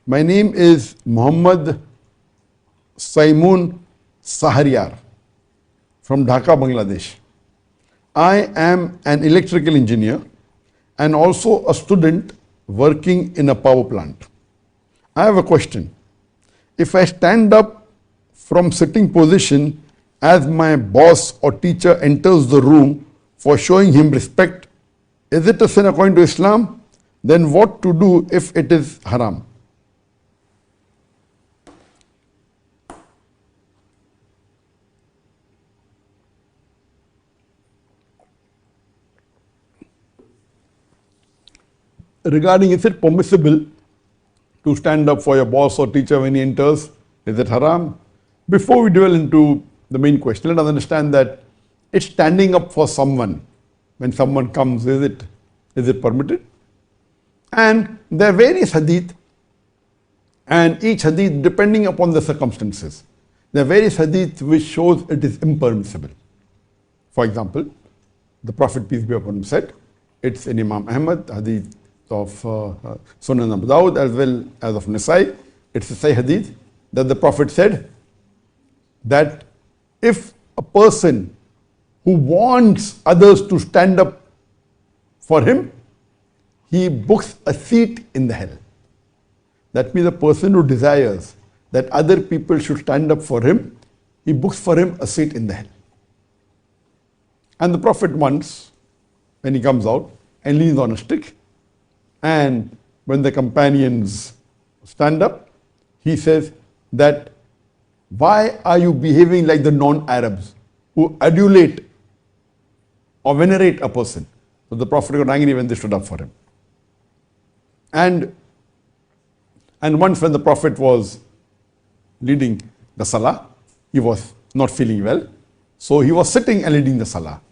My name is Muhammad Saimun Sahariyar from Dhaka, Bangladesh. I am an electrical engineer and also a student working in a power plant. I have a question. If I stand up from sitting position as my boss or teacher enters the room for showing him respect, is it a sin according to Islam? Then what to do if it is haram? Regarding is it permissible to stand up for your boss or teacher when he enters, is it haram? Before we dwell into the main question, let us understand that it's standing up for someone. When someone comes, is it permitted? And there are various hadith, and each hadith depending upon the circumstances. There are various hadith which shows it is impermissible. For example, the Prophet, peace be upon him, said, it's in Imam Ahmad, hadith of Sunan Abu Dawud as well as of Nasai. It's a Sahih hadith that the Prophet said that if a person who wants others to stand up for him, he books a seat in the hell. That means a person who desires that other people should stand up for him, he books for him a seat in the hell. And the Prophet once, when he comes out and leans on a stick, and when the companions stand up, he says that, why are you behaving like the non-Arabs who adulate or venerate a person? So the Prophet got angry when they stood up for him. And once when the Prophet was leading the Salah, he was not feeling well. So he was sitting and leading the Salah.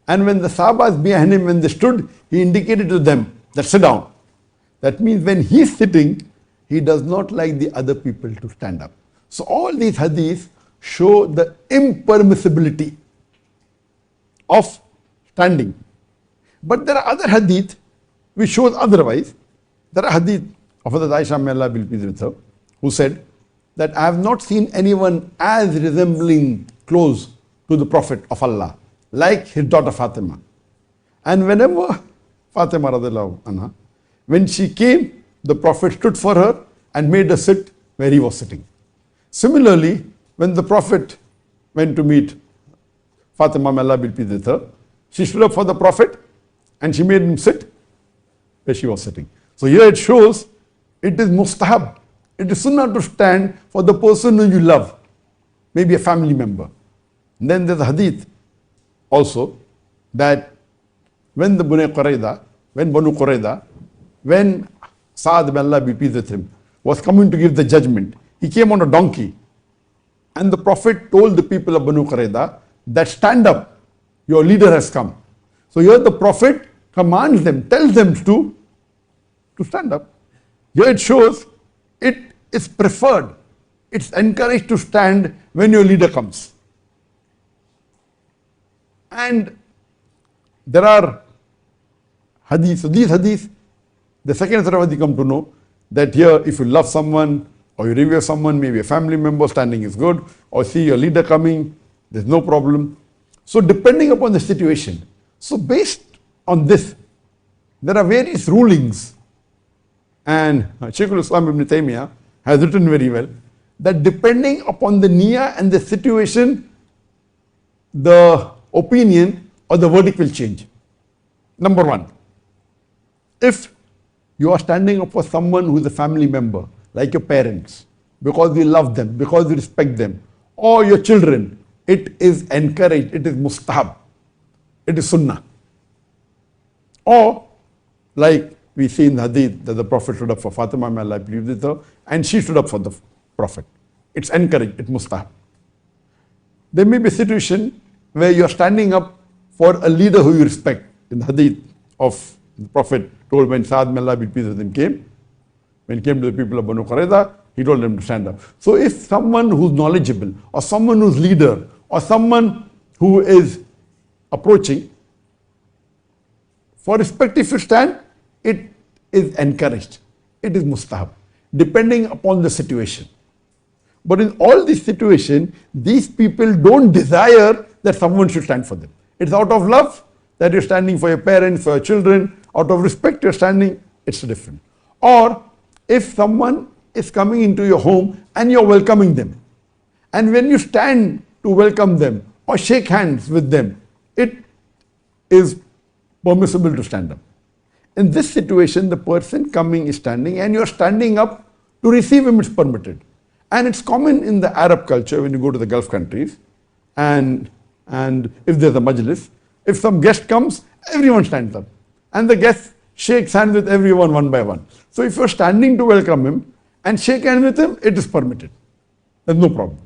And when the Sahabas behind him, when they stood, he indicated to them that sit down. That means when he's sitting, he does not like the other people to stand up. So all these hadiths show the impermissibility of standing. But there are other hadith which shows otherwise. There are hadith of Hazrat Aisha, may Allah be pleased with her, who said that I have not seen anyone as resembling close to the Prophet of Allah like his daughter Fatima. And whenever Fatima radiallahu anha, when she came, the Prophet stood for her and made her sit where he was sitting. Similarly, when the Prophet went to meet Fatima, may Allah be pleased with her, she stood up for the Prophet and she made him sit where she was sitting. So here it shows it is mustahab. It is sunnah to stand for the person who you love, maybe a family member. And then there's a hadith also that when the Banu Qurayza, when Sa'ad, may Allah be pleased with him, was coming to give the judgment, he came on a donkey. And the Prophet told the people of Banu Qurayza that stand up, your leader has come. So here the Prophet commands them, tells them to stand up. Here it shows it is preferred, it's encouraged to stand when your leader comes. And there are hadiths. So these hadiths, the second set of hadith come to know that here if you love someone or you revere someone, maybe a family member, standing is good, or see your leader coming, there's no problem. So depending upon the situation. So based on this, there are various rulings. And Shaykh al-Islam ibn Taymiyyah has written very well that depending upon the niyyah and the situation, the opinion or the verdict will change. Number one, if you are standing up for someone who is a family member, like your parents, because you love them, because you respect them, or your children, it is encouraged, it is mustahab, it is sunnah. Or like we see in the hadith that the Prophet stood up for Fatima, may Allah be pleased with her, and she stood up for the Prophet. It's encouraged, it's mustahab. There may be a situation where you are standing up for a leader who you respect. In the hadith of the Prophet told when Sa'ad, may Allah be pleased with him, came, when he came to the people of Banu Qurayza, he told them to stand up. So if someone who's knowledgeable, or someone who's leader, or someone who is approaching, for respect if you stand, it is encouraged. It is mustahab. depending upon the situation. But in all these situations, these people don't desire that someone should stand for them. It's out of love that you're standing for your parents, for your children. Out of respect you're standing, it's different. Or if someone is coming into your home and you're welcoming them, and when you stand to welcome them or shake hands with them, it is permissible to stand up. In this situation, the person coming is standing and you're standing up to receive him, it's permitted. And it's common in the Arab culture when you go to the Gulf countries, and if there's a majlis, if some guest comes, everyone stands up. And the guest shakes hands with everyone one by one. So if you're standing to welcome him and shake hands with him, it is permitted. There's no problem.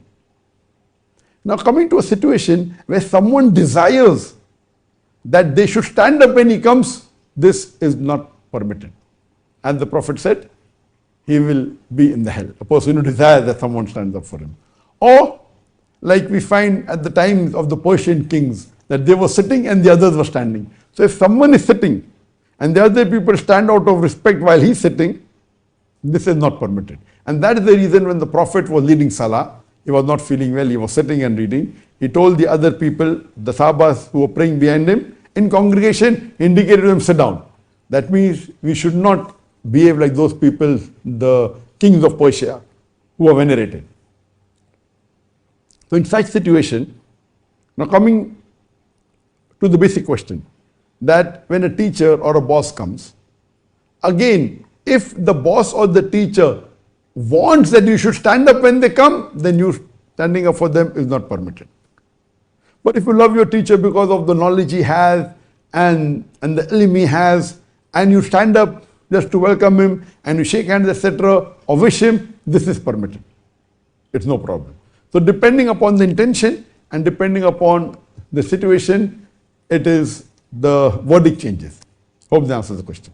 Now coming to a situation where someone desires that they should stand up when he comes, this is not permitted. And the Prophet said, he will be in the hell. A person who desires that someone stands up for him. Or, like we find at the times of the Persian kings, that they were sitting and the others were standing. So if someone is sitting and the other people stand out of respect while he's sitting, this is not permitted. And that is the reason when the Prophet was leading Salah, he was not feeling well, he was sitting and reading. He told the other people, the Sahabas who were praying behind him, in congregation, he indicated to them, sit down. That means we should not behave like those people, the kings of Persia, who are venerated. So in such situation, now coming to the basic question, that when a teacher or a boss comes, again, if the boss or the teacher wants that you should stand up when they come, then you standing up for them is not permitted. But if you love your teacher because of the knowledge he has and the ilm he has, and you stand up just to welcome him and you shake hands, etc., or wish him, this is permitted. It's no problem. So depending upon the intention and depending upon the situation, it is the verdict changes. Hope that answers the question.